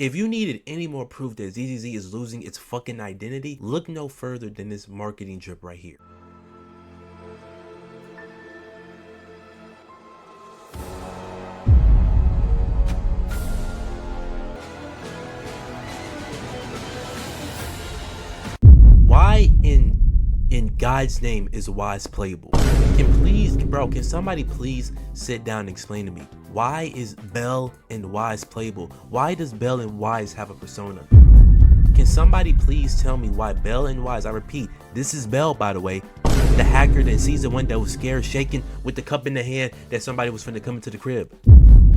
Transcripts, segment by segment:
If you needed any more proof that ZZZ is losing its fucking identity, look no further than this marketing drip right here. Why in God's name is Wise playable? Can somebody please sit down and explain to me, why is Bell and Wise playable? Why does Bell and Wise have a persona? Can somebody please tell me why Bell and Wise, I repeat, this is Bell, by the way, the hacker that sees the one that was scared, shaking with the cup in the hand that somebody was finna come into the crib.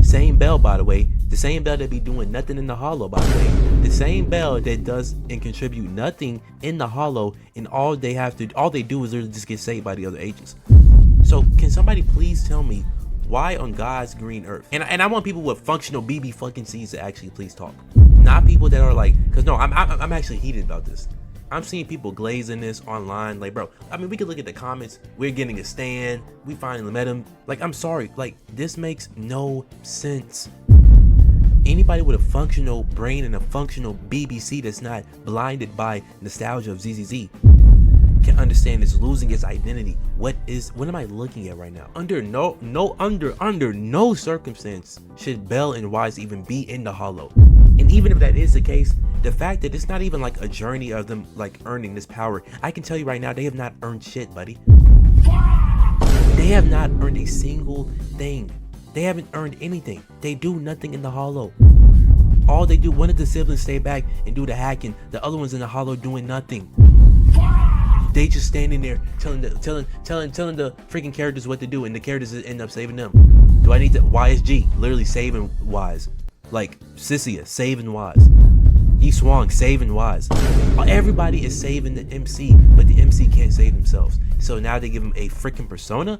Same Bell, by the way, the same Bell that be doing nothing in the hollow, by the way, the same Bell that does and contribute nothing in the hollow, and all they do is literally just get saved by the other agents. So can somebody please tell me why on God's green earth? And I want people with functional BB fucking C's to actually please talk, not people that are like, because no, I'm actually heated about this. I'm seeing people glazing this online, like, bro, I mean, we could look at the comments, we're getting a stand, we finally met him, like, I'm sorry, like, this makes no sense. Anybody with a functional brain and a functional BBC that's not blinded by nostalgia of ZZZ can understand it's losing its identity. What am I looking at right now? Under no circumstance should Bell and Wise even be in the hollow. And even if that is the case, the fact that it's not even like a journey of them like earning this power, I can tell you right now, they have not earned shit, buddy. They have not earned a single thing. They haven't earned anything. They do nothing in the hollow. All they do, one of the siblings stay back and do the hacking, the other one's in the hollow doing nothing. They just standing there telling the freaking characters what to do, and the characters end up saving them. Do I need to? YSG literally saving Wise, like Sissia saving Wise, Yi Swang saving Wise. Everybody is saving the MC, but the MC can't save themselves. So now they give him a freaking persona.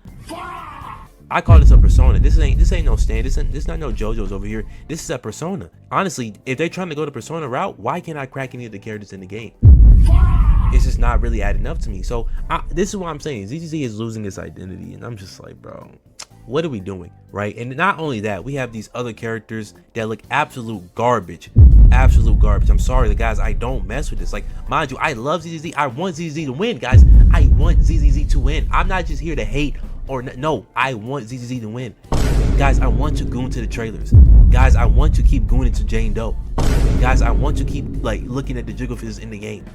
I call this a persona. This ain't no stand. This not no JoJo's over here. This is a persona. Honestly, if they're trying to go the persona route, why can't I crack any of the characters in the game? It's just not really adding up to me. So this is what I'm saying. ZZZ is losing its identity, and I'm just like, bro, what are we doing, right? And not only that, we have these other characters that look absolute garbage. Absolute garbage. I'm sorry, the guys, I don't mess with this. Like, mind you, I love ZZZ. I want ZZZ to win, guys. I want ZZZ to win. I'm not just here to hate or no. I want ZZZ to win, guys. I want to goon to the trailers, guys. I want to keep gooning to Jane Doe, guys. I want to keep like looking at the jigglefish in the game.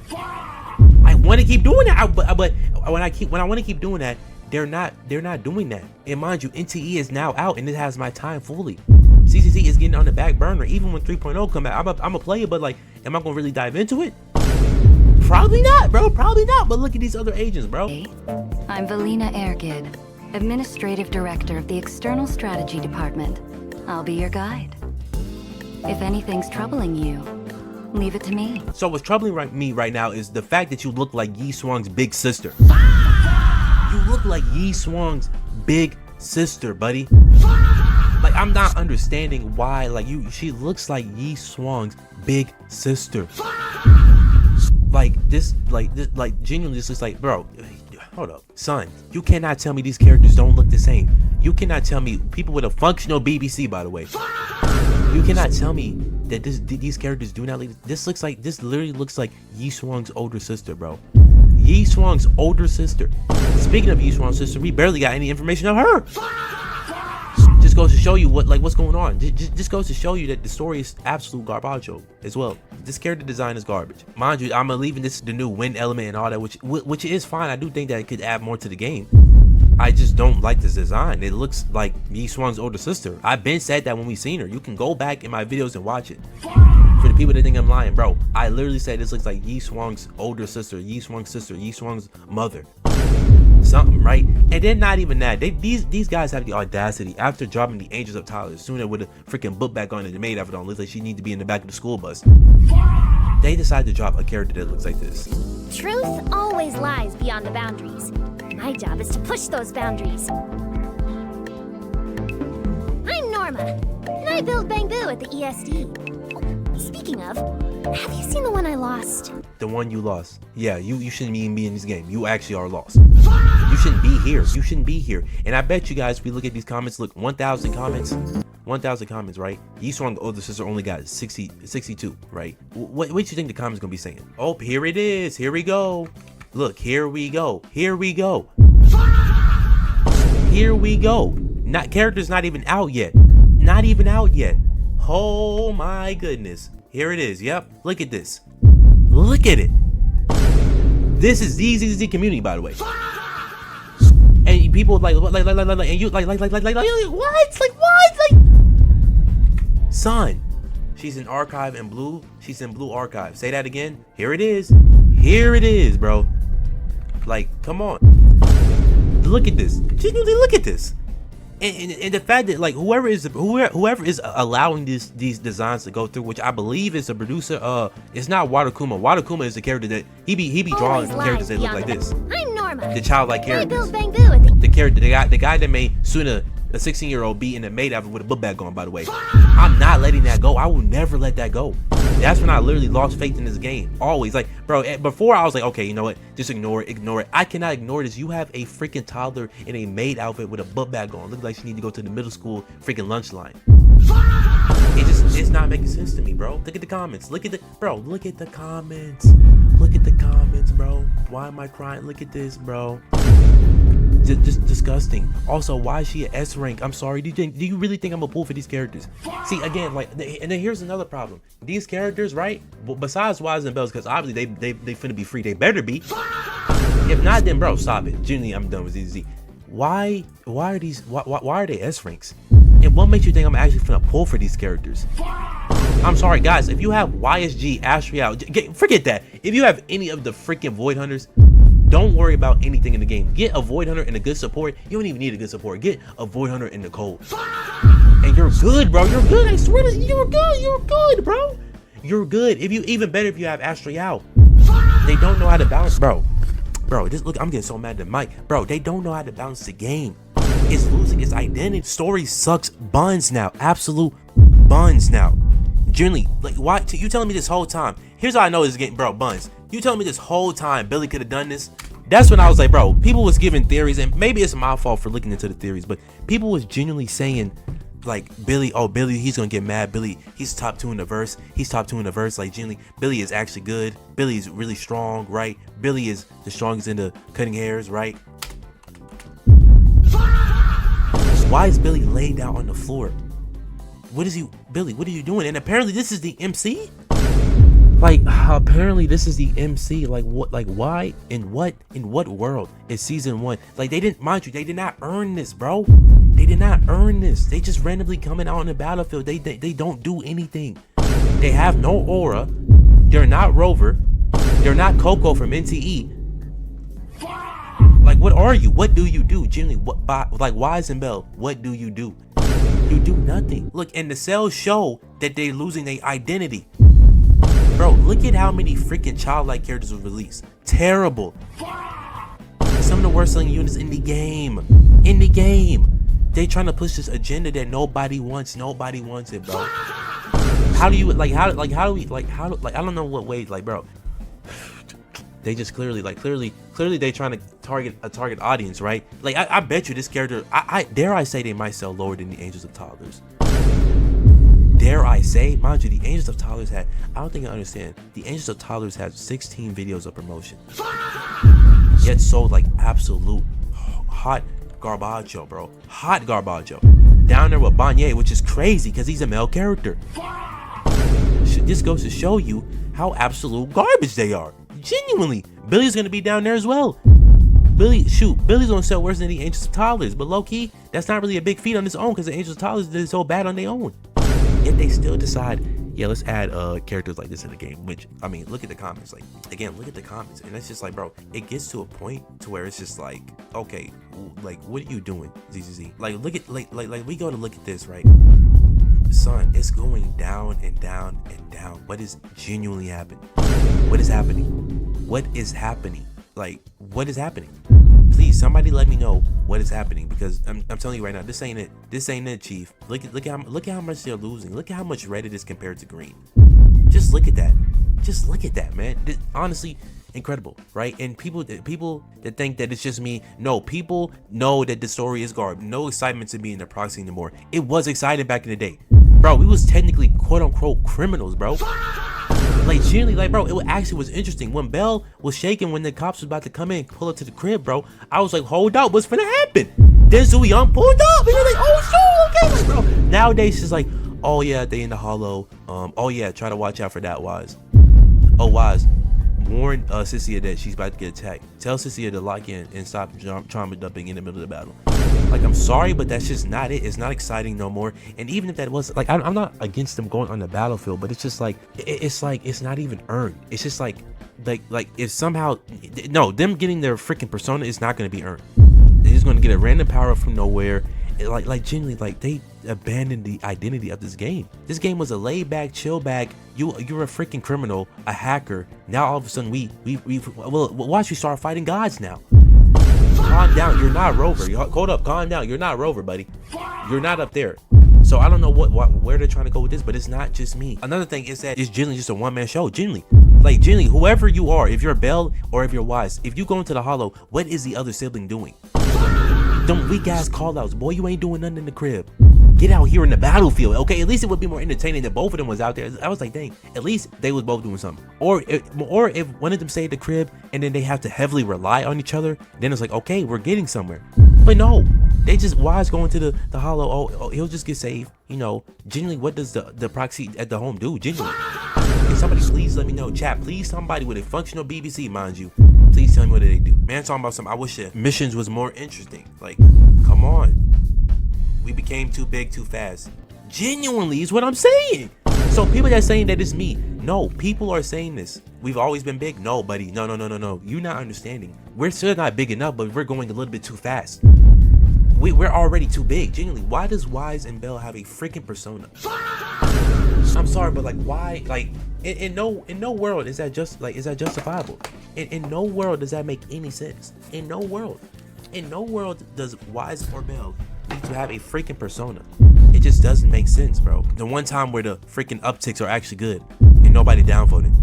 I want to keep doing that, but when I want to keep doing that, they're not doing that. And mind you, NTE is now out, and it has my time fully. ZZZ is getting on the back burner. Even when 3.0 come out, I'm a player, but like, am I gonna really dive into it? Probably not, bro. Probably not. But look at these other agents, bro. I'm Valina Ergid, Administrative Director of the External Strategy Department. I'll be your guide. If anything's troubling you, leave it to me. So what's troubling me right now is the fact that you look like Yi Swang's big sister. You look like Yi Swang's big sister, buddy. Like, I'm not understanding why. Like, she looks like Yi Swang's big sister. Like genuinely, this looks like, bro. Hold up, son. You cannot tell me these characters don't look the same. You cannot tell me, people with a functional BBC, by the way. You cannot tell me that these characters do not look. This literally looks like Yi Swang's older sister, bro. Yi Swang's older sister. Speaking of Yi Swang's sister, we barely got any information on her. Just goes to show you what's going on. Just goes to show you that the story is absolute garbaggio as well. This character design is garbage. Mind you, I'm leaving this the new win element and all that, which is fine. I do think that it could add more to the game. I just don't like this design. It looks like Yi Swang's older sister. I've been said that when we seen her. You can go back in my videos and watch it. For the people that think I'm lying, bro, I literally said this looks like Yi Swang's older sister, Yi Swang's sister, Yi Swang's mother. Something, right? And then not even that. These guys have the audacity, after dropping the Angels of Tyler, sooner with a freaking book back on and the maid outfit on, looks like she need to be in the back of the school bus. They decide to drop a character that looks like this. Truth always lies beyond the boundaries. My job is to push those boundaries. I'm Norma, and I build Bangbu at the ESD. Speaking of, have you seen the one I lost? The one you lost? Yeah, you shouldn't even be in this game. You actually are lost. You shouldn't be here. You shouldn't be here. And I bet you guys, if we look at these comments, look, 1,000 comments. 1,000 comments, right? Yi Strong older sister only got 62, right? What do you think the comments gonna be saying? Oh, here it is. Here we go. Look, here we go. Here we go. Here we go. Character's not even out yet. Not even out yet. Oh my goodness. Here it is. Yep. Look at this. Look at it. This is ZZZ community, by the way. And people like and you like what? Like what? Like, son, she's in archive in blue. She's in blue archive. Say that again. Here it is. Here it is, bro. Like, come on. Look at this. Genuinely, look at this. And the fact that like whoever is allowing these designs to go through, which I believe is the producer, it's not Jokinmo. Jokinmo is the character that he be drawing characters that look like this. I'm Norma. The childlike I characters. build bamboo at The character, the guy that made Suna a 16-year-old be in a maid outfit with a book bag on, by the way. I'm not letting that go. I will never let that go. That's when I literally lost faith in this game. Always. Like, bro, before I was like, okay, you know what? Just ignore it. I cannot ignore this. You have a freaking toddler in a maid outfit with a book bag on. Looks like she need to go to the middle school freaking lunch line. It's not making sense to me, bro. Look at the comments. Look at the comments. Look at the comments, bro. Why am I crying? Look at this, bro. Just disgusting. Also, why is she an S rank? I'm sorry. Do you really think I'm a pull for these characters? See, again, like, and then here's another problem. These characters, right? Besides Wise and Bells, because obviously they finna be free. They better be. If not, then bro, stop it. Genuinely, I'm done with ZZZ. Why are they S ranks? And what makes you think I'm actually finna pull for these characters? I'm sorry, guys. If you have YSG, Astrial, forget that. If you have any of the freaking Void Hunters, don't worry about anything in the game. Get a Void Hunter and a good support. You don't even need a good support. Get a Void Hunter in the cold. And you're good, bro. You're good. I swear to you, you're good. You're good, bro. You're good. Even better if you have Astrial. They don't know how to balance, bro. Bro, just look, I'm getting so mad at Mike. Bro, they don't know how to balance the game. It's losing its identity. Story sucks buns now. Absolute buns now. Generally, like, why? You telling me this whole time? Here's how I know this game, bro. Buns. You telling me this whole time Billy could have done this? That's when I was like, bro, people was giving theories, and maybe it's my fault for looking into the theories, but people was genuinely saying, like, Billy, he's gonna get mad. Billy, he's top 2 in the verse. He's top 2 in the verse. Like, genuinely, Billy is actually good. Billy is really strong, right? Billy is the strongest in the cutting hairs, right? Why is Billy laid down on the floor? Billy, what are you doing? And apparently this is the MC? Like, apparently this is the MC. Like, what? Like, why? In what world is season 1? Like, they didn't, mind you, they did not earn this, bro. They did not earn this. They just randomly coming out on the battlefield. They don't do anything. They have no aura. They're not Rover. They're not Coco from NTE. Like, what are you? What do you do? Genuinely, like, Wise and Bell, what do? You do nothing. Look, and the cells show that they're losing their identity. Bro, look at how many freaking childlike characters were released. Terrible. Some of the worst selling units in the game. They trying to push this agenda that nobody wants. Nobody wants it, bro. How do you, like, how do we, like, I don't know what way, like, bro. They just clearly they trying to target a target audience, right? Like, I bet you this character, I dare I say they might sell lower than the Angels of Toddlers. Dare I say, mind you, the Angels of Toddlers had, I don't think I understand, the Angels of Toddlers had 16 videos of promotion. Yet sold like absolute hot garbaggio, bro. Hot garbaggio. Down there with Banye, which is crazy because he's a male character. This goes to show you how absolute garbage they are. Genuinely. Billy's gonna be down there as well. Billy's gonna sell worse than the Angels of Toddlers, but low-key, that's not really a big feat on its own because the Angels of Toddlers did so bad on their own. Yet they still decide, yeah, let's add characters like this in the game. Which, I mean, look at the comments. Like, again, look at the comments, and it's just like, bro, it gets to a point to where it's just like, okay, like, what are you doing, ZZZ? Like, look at, like we go to look at this, right? Son, it's going down and down and down. What is genuinely happening? What is happening? What is happening? Like, what is happening? Please, somebody let me know what is happening, because I'm telling you right now, this ain't it. This ain't it, Chief. Look at how much they're losing. Look at how much red it is compared to green. Just look at that. Just look at that, man. Honestly, incredible, right? And people that think that it's just me, no, people know that the story is garbage. No excitement to be in the Proxy anymore. It was exciting back in the day, bro. We was technically quote unquote criminals, bro. Like genuinely, like bro, it actually was interesting when Belle was shaking when the cops was about to come in and pull up to the crib, bro. I was like, hold up, what's gonna happen? Then Zooey Young pulled up, and you're like, oh shoot, okay, like, bro. Nowadays she's like, oh yeah, they in the hollow. Oh yeah, try to watch out for that, Wise. Oh Wise, warn Cynthia that she's about to get attacked. Tell Cynthia to lock in and stop trauma dumping in the middle of the battle. Like, I'm sorry, but that's just not it. It's not exciting no more. And even if that was, like, I'm not against them going on the battlefield, but it's just like, it's like, it's not even earned. It's just like if somehow, no, them getting their freaking persona is not going to be earned. They're just going to get a random power up from nowhere. Like genuinely, like they abandoned the identity of this game. This game was a laid back, chill back. You're a freaking criminal, a hacker. Now all of a sudden we watch, we start fighting gods now. Calm down, you're not Rover. Hold up, calm down. You're not Rover, buddy. You're not up there. So I don't know where they're trying to go with this, but it's not just me. Another thing is that it's generally just a one-man show. Generally, like generally, whoever you are, if you're Belle or if you're Wise, if you go into the hollow, what is the other sibling doing? Them weak ass call outs, boy, you ain't doing nothing in the crib. Get out here in the battlefield, okay? At least it would be more entertaining that both of them was out there. I was like, dang, at least they was both doing something. Or if one of them stayed at the crib and then they have to heavily rely on each other, then it's like, okay, we're getting somewhere. But no, they just Wise going to the hollow. Oh, he'll just get saved. You know, genuinely, what does the Proxy at the home do? Genuinely, can somebody please let me know? Chat, please, somebody with a functional BBC, mind you. Please tell me what they do. Man, talking about something. I wish the missions was more interesting. Like, come on. We became too big too fast. Genuinely is what I'm saying. So people that saying that it's me. No, people are saying this. We've always been big. No, buddy. No. You're not understanding. We're still not big enough, but we're going a little bit too fast. We're already too big. Genuinely, why does Wise and Belle have a freaking persona? I'm sorry, but like, why? Like, in no world is that justifiable. In no world does that make any sense. In no world does Wise or Belle need to have a freaking persona. It just doesn't make sense, bro. The one time where the freaking upticks are actually good and nobody downvoted.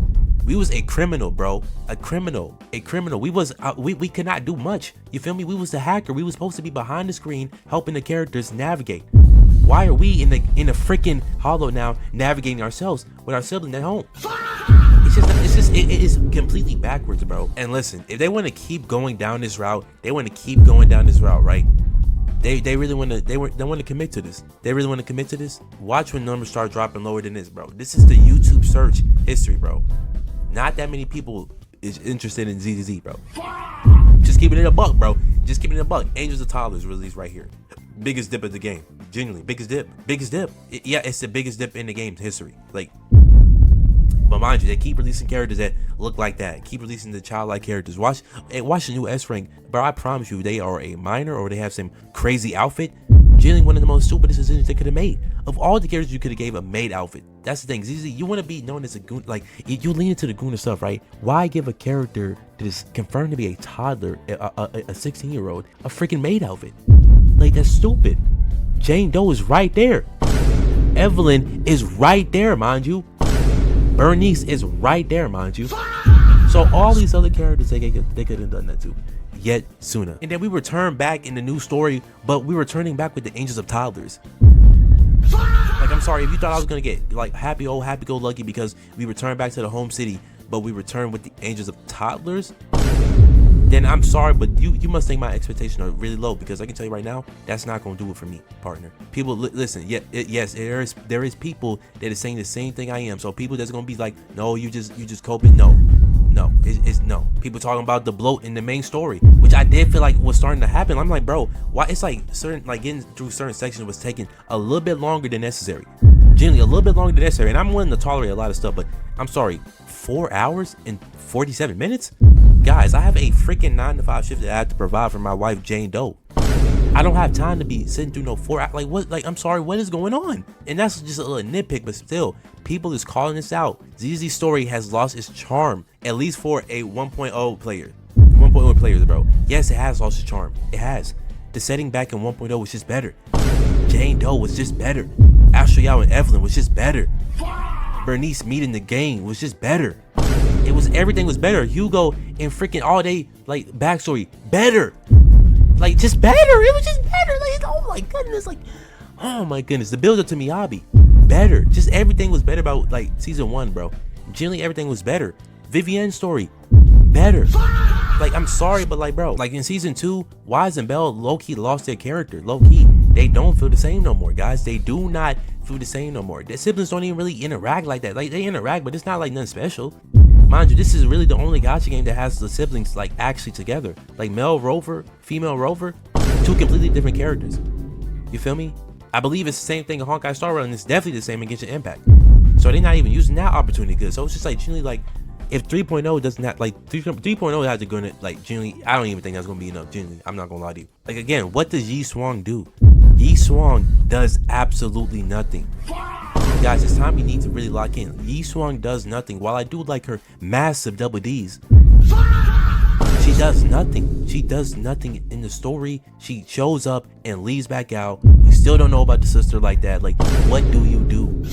We was a criminal, bro. A criminal. We could not do much. You feel me? We was the hacker. We was supposed to be behind the screen helping the characters navigate. Why are we in a freaking hollow now navigating ourselves with our sibling at home? It is completely backwards, bro. And listen, if they want to keep going down this route, right? They really want to commit to this. They really want to commit to this. Watch when numbers start dropping lower than this, bro. This is the YouTube search history, bro. Not that many people is interested in ZZZ, bro. Just keeping it a buck, bro. Just keeping it a buck. Angels of Toddlers released right here. Biggest dip of the game. Genuinely, biggest dip. Yeah, it's the biggest dip in the game's history. Like, but mind you, they keep releasing characters that look like that. Keep releasing the childlike characters. Watch the new S rank, bro. I promise you, they are a minor or they have some crazy outfit. Genuinely one of the most stupidest decisions they could have made. Of all the characters you could have gave a maid outfit. That's the thing. ZZ, you want to be known as a goon. Like, you lean into the gooner stuff, right? Why give a character that is confirmed to be a toddler, a 16-year-old, a freaking maid outfit? Like, that's stupid. Jane Doe is right there. Evelyn is right there, mind you. Bernice is right there, mind you. So all these other characters, they could have done that too. Yet sooner. And then we return back in the new story, but we were turning back with the Angels of Toddlers. Like, I'm sorry if you thought I was gonna get like happy-go-lucky because we returned back to the home city, but we returned with the Angels of Toddlers. Then I'm sorry, but you must think my expectations are really low, because I can tell you right now, that's not gonna do it for me, partner. People, listen, yes, there is people that is saying the same thing I am. So people that's gonna be like, no, you just coping. No, it's no. People talking about the bloat in the main story, which I did feel like was starting to happen. I'm like, bro, why? It's like getting through certain sections was taking a little bit longer than necessary. Generally, a little bit longer than necessary. And I'm willing to tolerate a lot of stuff, but I'm sorry, 4 hours and 47 minutes? Guys, I have a freaking 9-to-5 shift that I have to provide for my wife, Jane Doe. I don't have time to be sitting through no 4 hours. Like, what? Like, I'm sorry, what is going on? And that's just a little nitpick, but still, people is calling this out. ZZ's story has lost its charm, at least for a 1.0 player. 1.0 players, bro. Yes, it has lost its charm. It has. The setting back in 1.0 was just better. Jane Doe was just better. Astro Yao and Evelyn was just better. Bernice meeting the gang was just better. Everything was better. Hugo and freaking all day like backstory better, like just better. It was just better. Like oh my goodness, the build up to Miyabi better. Just everything was better about like season 1, bro. Generally everything was better. Vivienne's story better. Like, I'm sorry, but like, bro, like in season 2, Wise and Belle low-key lost their character. Low-key, they don't feel the same no more, guys. They do not feel the same no more. Their siblings don't even really interact like that. Like, they interact, but it's not like nothing special. Mind you, this is really the only gacha game that has the siblings like actually together. Like male Rover, female Rover, 2 completely different characters. You feel me? I believe it's the same thing in Honkai Star Rail, and it's definitely the same in Genshin Impact. So they're not even using that opportunity good. So it's just like generally like, if 3.0 doesn't have like 3.0 has to go in it, like generally, I don't even think that's gonna be enough. Generally, I'm not gonna lie to you. Like again, what does Yi Swang do? Yi Swang does absolutely nothing. Guys, it's time you need to really lock in. Yi Swang does nothing. While I do like her massive double D's, she does nothing. She does nothing in the story. She shows up and leaves back out. We still don't know about the sister like that. Like, what do you do?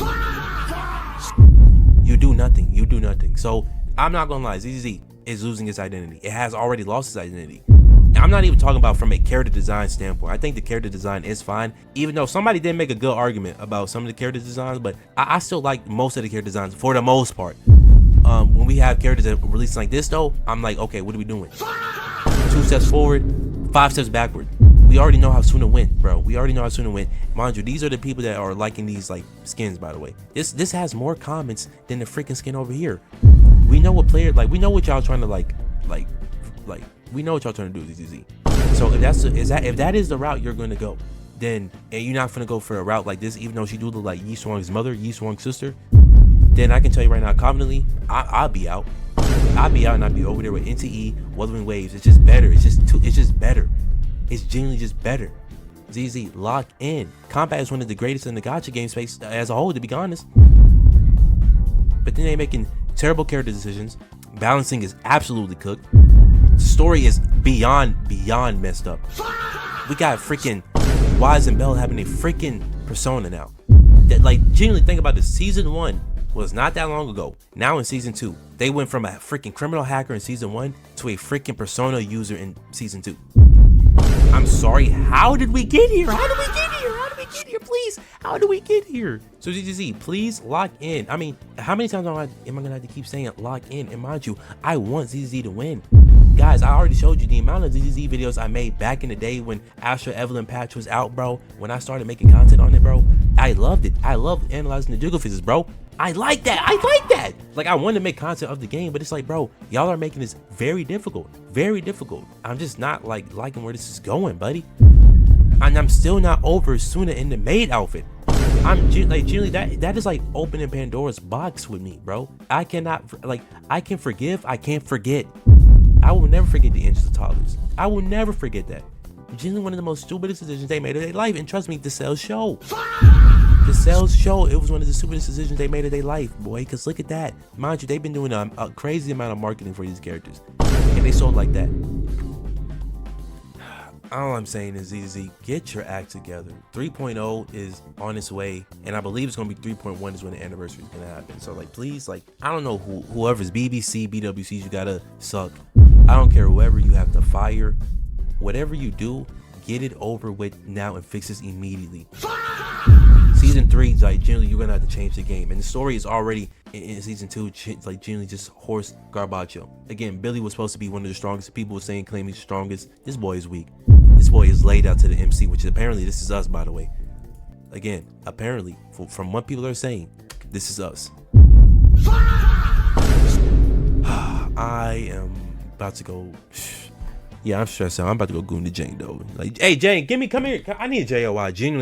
You do nothing. You do nothing. So I'm not gonna lie, ZZZ is losing its identity. It has already lost its identity. And I'm not even talking about from a character design standpoint. I think the character design is fine, even though somebody did make a good argument about some of the character designs, but I still like most of the character designs for the most part. When we have characters that release like this though, I'm like, okay, what are we doing? 2 steps forward, 5 steps backward. We already know how Suna went, bro. We already know how Suna went. Mind you, these are the people that are liking these like skins, by the way. This has more comments than the freaking skin over here. We know what player, like we know what y'all trying to like we know what y'all trying to do, ZZZ. So if that is the route you're gonna go, then and you're not gonna go for a route like this, even though she do look like Yi Swang's mother, Yi Swang's sister, then I can tell you right now, confidently, I'll be out. I'll be out and I'll be over there with NTE, Wuthering Waves. It's just better. It's just better. It's genuinely just better. ZZ, lock in. Combat is one of the greatest in the gacha game space as a whole, to be honest. But then they making terrible character decisions. Balancing is absolutely cooked. Story is beyond messed up. We got freaking Wise and Belle having a freaking persona now. That like genuinely think about this. Season 1 was not that long ago. Now in season 2, they went from a freaking criminal hacker in season 1 to a freaking persona user in season 2. I'm sorry, how did we get here? How did we get here? How did we get here? Please, how do we get here? So ZZZ, please lock in. I mean, how many times am I gonna have to keep saying lock in? And mind you, I want ZZZ to win. Guys, I already showed you the amount of ZZZ videos I made back in the day when Astra Evelyn patch was out, bro. When I started making content on it, bro, I loved it. I loved analyzing the jiggle physics, bro. I like that. I like that. Like, I wanted to make content of the game, but it's like, bro, y'all are making this very difficult. Very difficult. I'm just not like liking where this is going, buddy. And I'm still not over Suna in the maid outfit. I'm like, generally, that is like opening Pandora's box with me, bro. I cannot, like, I can forgive, I can't forget. I will never forget the Inches of Toddlers. I will never forget that. Genuinely one of the most stupidest decisions they made of their life. And trust me, the sales show. The sales show, it was one of the stupidest decisions they made of their life, boy. Because look at that. Mind you, they've been doing a crazy amount of marketing for these characters. And they sold like that. All I'm saying is, ZZ, get your act together. 3.0 is on its way, and I believe it's gonna be 3.1 is when the anniversary is gonna happen. So like, please, like, I don't know whoever's BBC, BWCs, you gotta suck. I don't care whoever you have to fire. Whatever you do, get it over with now and fix this immediately. Season 3, like, generally you're gonna have to change the game, and the story is already in season 2, like, generally just horse garbaggio. Again, Billy was supposed to be one of the strongest. People were saying, claiming he's strongest. This boy is weak. This boy is laid out to the MC, which is apparently this is us, by the way. Again, apparently, from what people are saying, this is us. I am about to go. Yeah, I'm stressed out. I'm about to go goon to Jane though. Like, hey Jane, come here. I need a JOI. Genuinely.